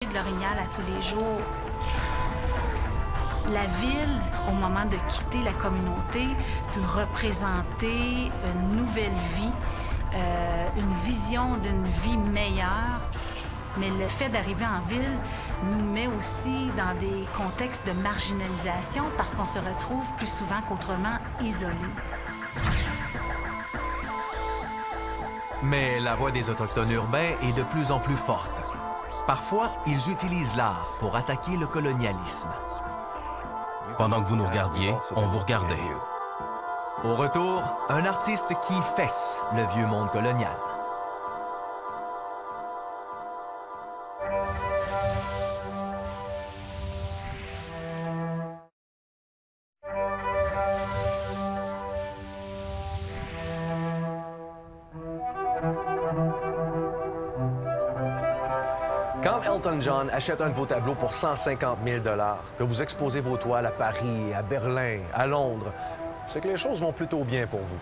de l'Orignal à tous les jours. La ville, au moment de quitter la communauté, peut représenter une nouvelle vie, une vision d'une vie meilleure. Mais le fait d'arriver en ville nous met aussi dans des contextes de marginalisation parce qu'on se retrouve plus souvent qu'autrement isolés. Mais la voix des Autochtones urbains est de plus en plus forte. Parfois, ils utilisent l'art pour attaquer le colonialisme. Pendant que vous nous regardiez, on vous regardait. Au retour, un artiste qui fesse le vieux monde colonial. Quand Elton John achète un de vos tableaux pour 150 000 $, que vous exposez vos toiles à Paris, à Berlin, à Londres, c'est que les choses vont plutôt bien pour vous.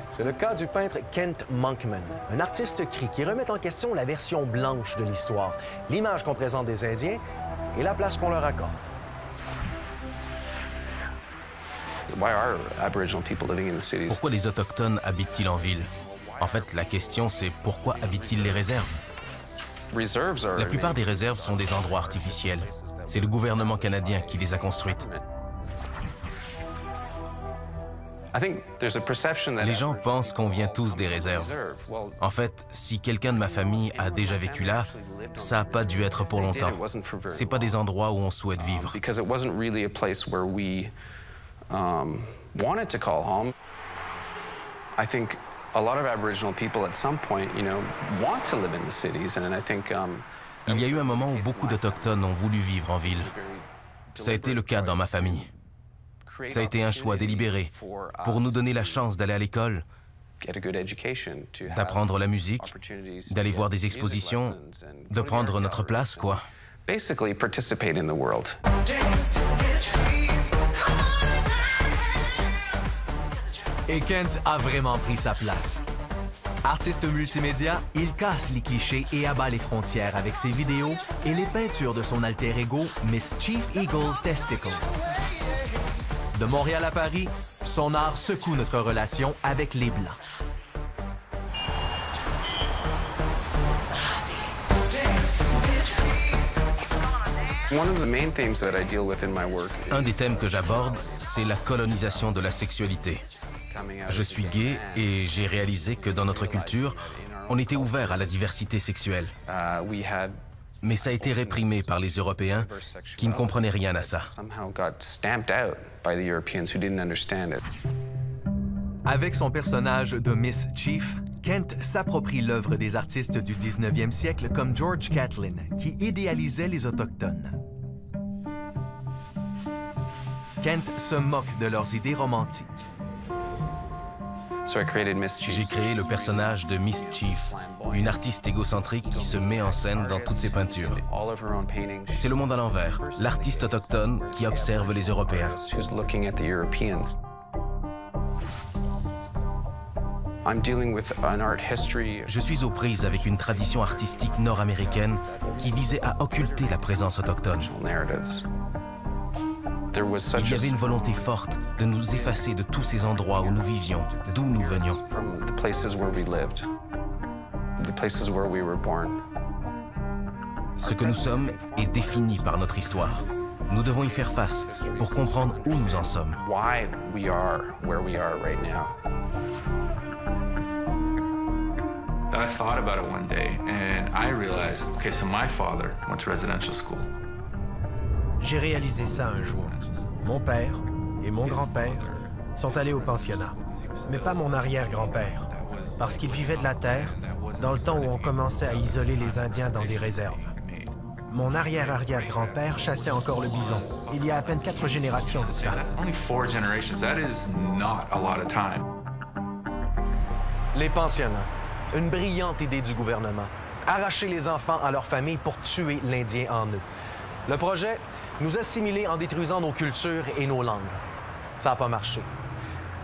C'est le cas du peintre Kent Monkman, un artiste cri qui remet en question la version blanche de l'histoire, l'image qu'on présente des Indiens et la place qu'on leur accorde. Pourquoi les Autochtones habitent-ils en ville? En fait, la question, c'est pourquoi habitent-ils les réserves? La plupart des réserves sont des endroits artificiels. C'est le gouvernement canadien qui les a construites. Les gens pensent qu'on vient tous des réserves. En fait, si quelqu'un de ma famille a déjà vécu là, ça n'a pas dû être pour longtemps. C'est pas des endroits où on souhaite vivre. Il y a eu un moment où beaucoup d'Autochtones ont voulu vivre en ville. Ça a été le cas dans ma famille. Ça a été un choix délibéré pour nous donner la chance d'aller à l'école, d'apprendre la musique, d'aller voir des expositions, de prendre notre place, quoi. Et Kent a vraiment pris sa place. Artiste multimédia, il casse les clichés et abat les frontières avec ses vidéos et les peintures de son alter ego, Miss Chief Eagle Testicle. De Montréal à Paris, son art secoue notre relation avec les Blancs. Un des thèmes que j'aborde, c'est la colonisation de la sexualité. Je suis gay et j'ai réalisé que dans notre culture, on était ouvert à la diversité sexuelle. Mais ça a été réprimé par les Européens qui ne comprenaient rien à ça. Avec son personnage de Miss Chief, Kent s'approprie l'œuvre des artistes du 19e siècle comme George Catlin, qui idéalisait les Autochtones. Kent se moque de leurs idées romantiques. J'ai créé le personnage de Miss Chief, une artiste égocentrique qui se met en scène dans toutes ses peintures. C'est le monde à l'envers, l'artiste autochtone qui observe les Européens. Je suis aux prises avec une tradition artistique nord-américaine qui visait à occulter la présence autochtone. Il y avait une volonté forte de nous effacer de tous ces endroits où nous vivions, d'où nous venions. Ce que nous sommes est défini par notre histoire. Nous devons y faire face pour comprendre où nous en sommes. I thought about it one day and I realized, okay, so my father went to residential school. J'ai réalisé ça un jour. Mon père et mon grand-père sont allés au pensionnat, mais pas mon arrière-grand-père, parce qu'il vivait de la terre dans le temps où on commençait à isoler les Indiens dans des réserves. Mon arrière-arrière-grand-père chassait encore le bison, il y a à peine 4 générations de cela. Les pensionnats, une brillante idée du gouvernement. Arracher les enfants à leur famille pour tuer l'Indien en eux. Le projet, nous assimiler en détruisant nos cultures et nos langues. Ça n'a pas marché.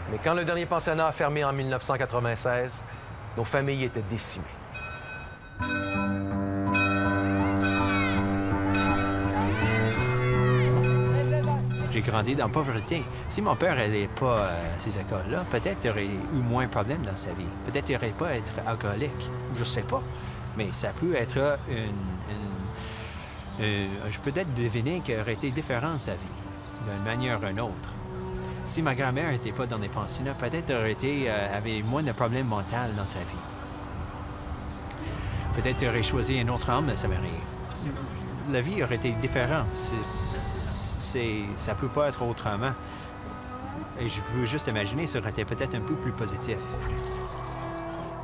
Mais quand le dernier pensionnat a fermé en 1996, nos familles étaient décimées. J'ai grandi dans la pauvreté. Si mon père n'allait pas à ces écoles-là, peut-être il aurait eu moins de problèmes dans sa vie. Peut-être il n'aurait pas être alcoolique. Je sais pas. Mais ça peut être je peux peut-être deviner qu'il aurait été différent sa vie, d'une manière ou d'une autre. Si ma grand-mère n'était pas dans les pensionnats, peut-être avait moins de problèmes mentaux dans sa vie. Peut-être il aurait choisi un autre homme à se marier. La vie aurait été différente. Ça peut pas être autrement. Et je peux juste imaginer, ça aurait été peut-être un peu plus positif.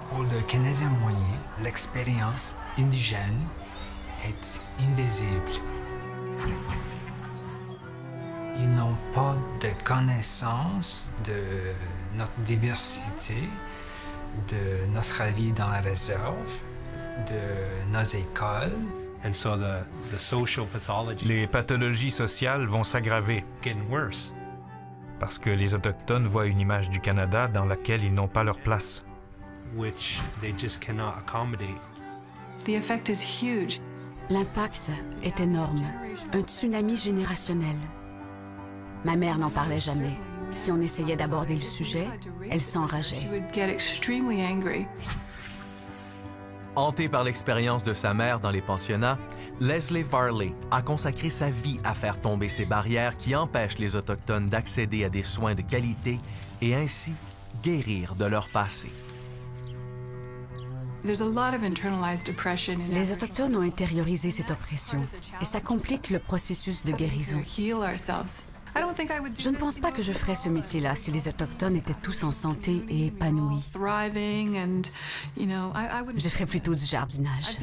Pour le Canadien moyen, l'expérience indigène est invisible. Ils n'ont pas de connaissance de notre diversité, de notre vie dans la réserve, de nos écoles. Les pathologies sociales vont s'aggraver parce que les Autochtones voient une image du Canada dans laquelle ils n'ont pas leur place. L'impact est énorme, un tsunami générationnel. Ma mère n'en parlait jamais. Si on essayait d'aborder le sujet, elle s'enrageait. Hantée par l'expérience de sa mère dans les pensionnats, Leslie Varley a consacré sa vie à faire tomber ces barrières qui empêchent les Autochtones d'accéder à des soins de qualité et ainsi guérir de leur passé. Les Autochtones ont intériorisé cette oppression et ça complique le processus de guérison. Je ne pense pas que je ferais ce métier-là si les Autochtones étaient tous en santé et épanouis. Je ferais plutôt du jardinage.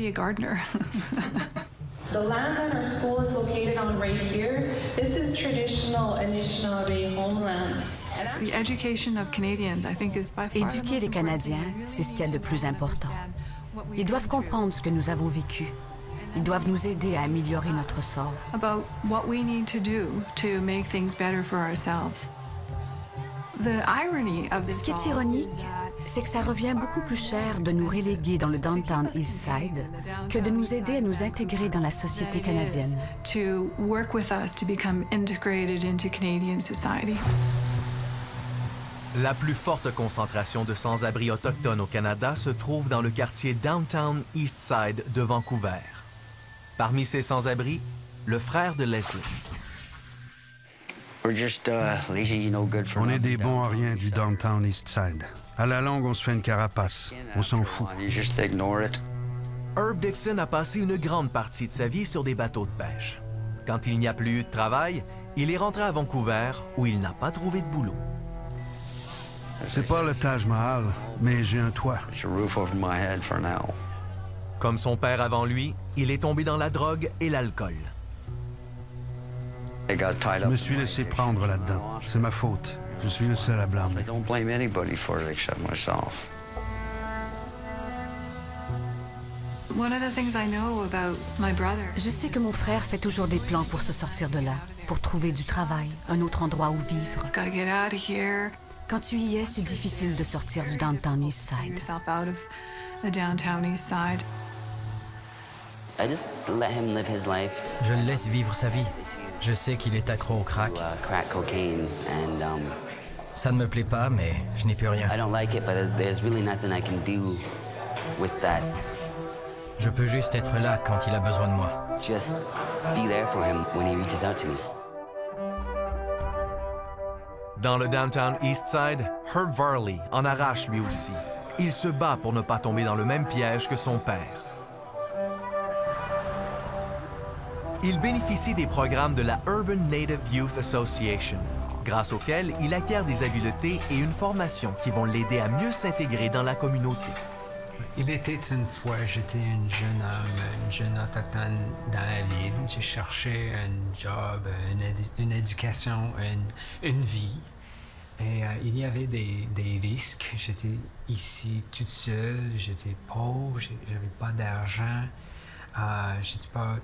The land that our school is located on right here, this is traditional Anishinaabe homeland. Éduquer les Canadiens, c'est ce qu'il y a de plus important. Ils doivent comprendre ce que nous avons vécu. Ils doivent nous aider à améliorer notre sort. Ce qui est ironique, c'est que ça revient beaucoup plus cher de nous reléguer dans le Downtown East Side que de nous aider à nous intégrer dans la société canadienne. La plus forte concentration de sans-abri autochtones au Canada se trouve dans le quartier Downtown East Side de Vancouver. Parmi ces sans-abri, le frère de Leslie. On est des bons à rien du Downtown East Side. À la longue, on se fait une carapace. On s'en fout. Herb Dixon a passé une grande partie de sa vie sur des bateaux de pêche. Quand il n'y a plus eu de travail, il est rentré à Vancouver où il n'a pas trouvé de boulot. C'est pas le Taj Mahal, mais j'ai un toit. Comme son père avant lui, il est tombé dans la drogue et l'alcool. Je me suis laissé prendre là-dedans. C'est ma faute. Je suis le seul à blâmer. Je sais que mon frère fait toujours des plans pour se sortir de là, pour trouver du travail, un autre endroit où vivre. Quand tu y es, c'est difficile de sortir du Downtown East Side. Je le laisse vivre sa vie. Je sais qu'il est accro au crack. Ça ne me plaît pas, mais je n'y peux rien. Je peux juste être là quand il a besoin de moi. Dans le Downtown East Side, Herb Varley en arrache lui aussi. Il se bat pour ne pas tomber dans le même piège que son père. Il bénéficie des programmes de la Urban Native Youth Association, grâce auxquels il acquiert des habiletés et une formation qui vont l'aider à mieux s'intégrer dans la communauté. Il était une fois, j'étais un jeune homme, une jeune autochtone dans la ville. J'ai cherché un job, une éducation, une vie. Et il y avait des risques. J'étais ici toute seule, j'étais pauvre, j'avais pas d'argent. J'étais pas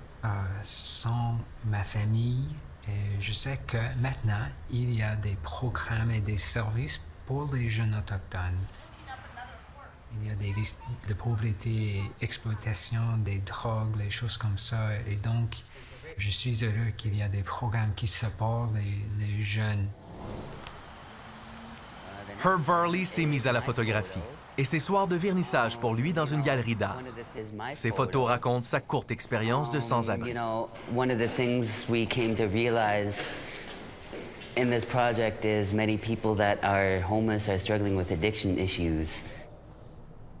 sans ma famille. Et je sais que maintenant, il y a des programmes et des services pour les jeunes autochtones. Il y a des risques de pauvreté, exploitation, des drogues, des choses comme ça. Et donc, Je suis heureux qu'il y a des programmes qui supportent les jeunes. Herb Varley s'est mis à la photographie et ses soirs de vernissage pour lui dans une galerie d'art. Ses photos racontent sa courte expérience de sans-abri. One of the things we came to realize in this project is many people that are homeless are struggling with addiction issues.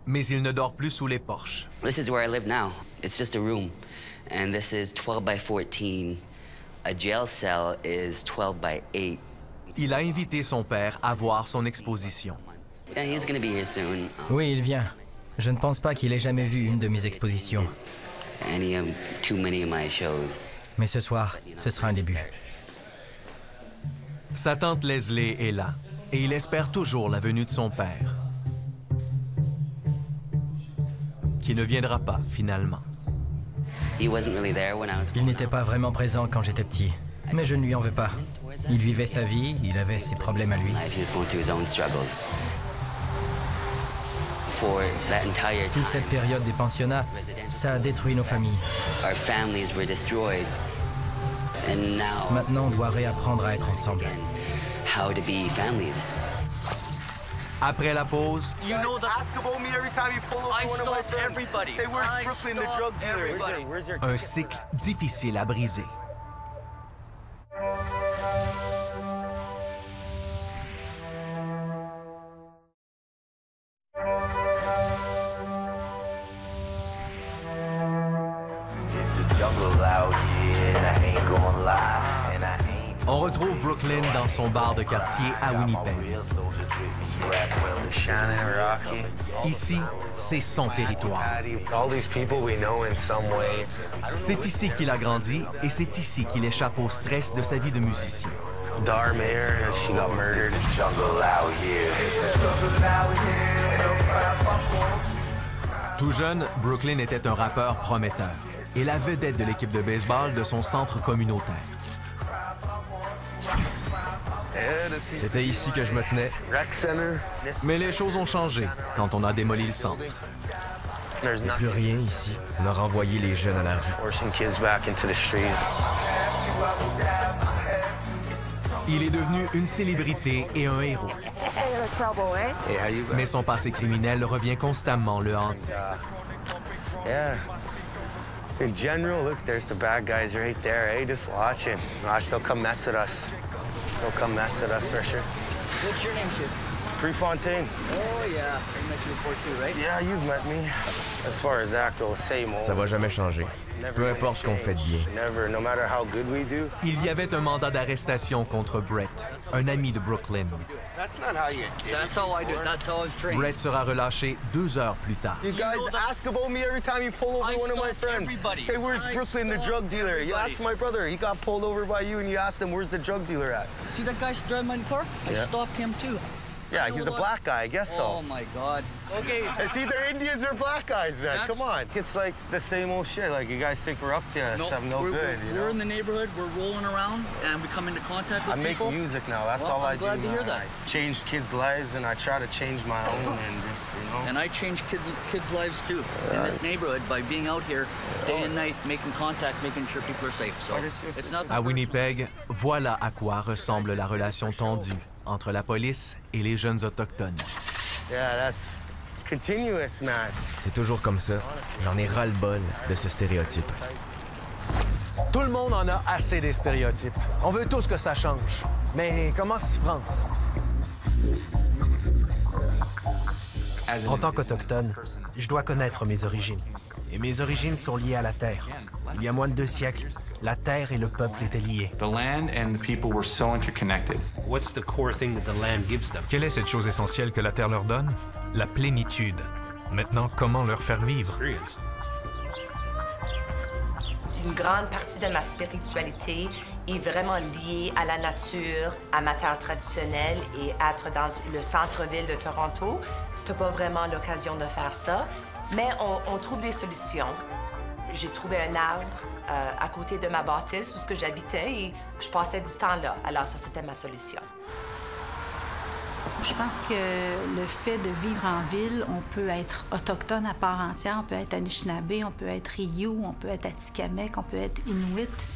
Mais il ne dort plus sous les porches. This is where I live now. It's just a room. And this is 12 by 14. A jail cell is 12 by 8. Il a invité son père à voir son exposition. Yeah, he's gonna be here soon. Oui, il vient. Je ne pense pas qu'il ait jamais vu une de mes expositions. Too many of my shows. Mais ce soir, ce sera un début. Sa tante Leslie est là et il espère toujours la venue de son père, qui ne viendra pas finalement. Il n'était pas vraiment présent quand j'étais petit, mais je ne lui en veux pas. Il vivait sa vie, il avait ses problèmes à lui. Toute cette période des pensionnats, ça a détruit nos familles. Maintenant, on doit réapprendre à être ensemble. Après la pause, un cycle difficile à briser. On retrouve Brooklyn dans son bar de quartier à Winnipeg. Ici, c'est son territoire. C'est ici qu'il a grandi et c'est ici qu'il échappe au stress de sa vie de musicien. Tout jeune, Brooklyn était un rappeur prometteur et la vedette de l'équipe de baseball de son centre communautaire. C'était ici que je me tenais. Mais les choses ont changé quand on a démoli le centre. Il n'y a plus rien ici. On a renvoyé les jeunes à la rue. Il est devenu une célébrité et un héros. Mais son passé criminel revient constamment le hanter. In general, look, there's the bad guys right there, eh? Just watching. Watch, they'll come mess with us. They'll come mess with us for sure. What's your name, Chip? Prefontaine. Oh, yeah. I met you before too, right? Yeah, you've met me. As far as that goes, same old. Ça va jamais changer. Peu importe ce qu'on fait de bien. Never, no matter how good we do. Il y avait un mandat d'arrestation contre Brett, un ami de Brooklyn. That's not how you do. That's how I do. That's how I was trained. Brett sera relâché 2 heures plus tard. You guys ask about me every time you pull over one of my friends. Say, where's Brooklyn, the drug dealer? You ask my brother. He got pulled over by you, and you asked him, where's the drug dealer at? See that guy driving my car? I stopped him too. Yeah, he's a black guy, I guess so. Oh my God. Okay. It's either Indians or black guys then. Come on. It's like the same old shit. Like, you guys think we're up to something no good, you know? We're in the neighborhood, we're rolling around, and we come into contact with people. I make music now. That's all I do. I'm glad to hear that. I change kids' lives, and I try to change my own, and this, you know. And I change kids' lives too in this neighborhood by being out here day and night, making contact, making sure people are safe. So it's not. À Winnipeg, voilà à quoi ressemble la relation tendue entre la police et les jeunes autochtones. Yeah, that's continuous, man. C'est toujours comme ça. J'en ai ras-le-bol de ce stéréotype. Tout le monde en a assez des stéréotypes. On veut tous que ça change. Mais comment s'y prendre? En tant qu'autochtone, je dois connaître mes origines. Et mes origines sont liées à la terre. Il y a moins de 2 siècles, la terre et le peuple étaient liés. Quelle est cette chose essentielle que la terre leur donne? La plénitude. Maintenant, comment leur faire vivre? Une grande partie de ma spiritualité est vraiment liée à la nature, à ma terre traditionnelle et être dans le centre-ville de Toronto. Tu n'as pas vraiment l'occasion de faire ça, mais on trouve des solutions. J'ai trouvé un arbre à côté de ma bâtisse où j'habitais et je passais du temps là. Alors ça, c'était ma solution. Je pense que le fait de vivre en ville, on peut être autochtone à part entière, on peut être Anishinaabe, on peut être Sioux, on peut être Atikamekw, on peut être Inuit.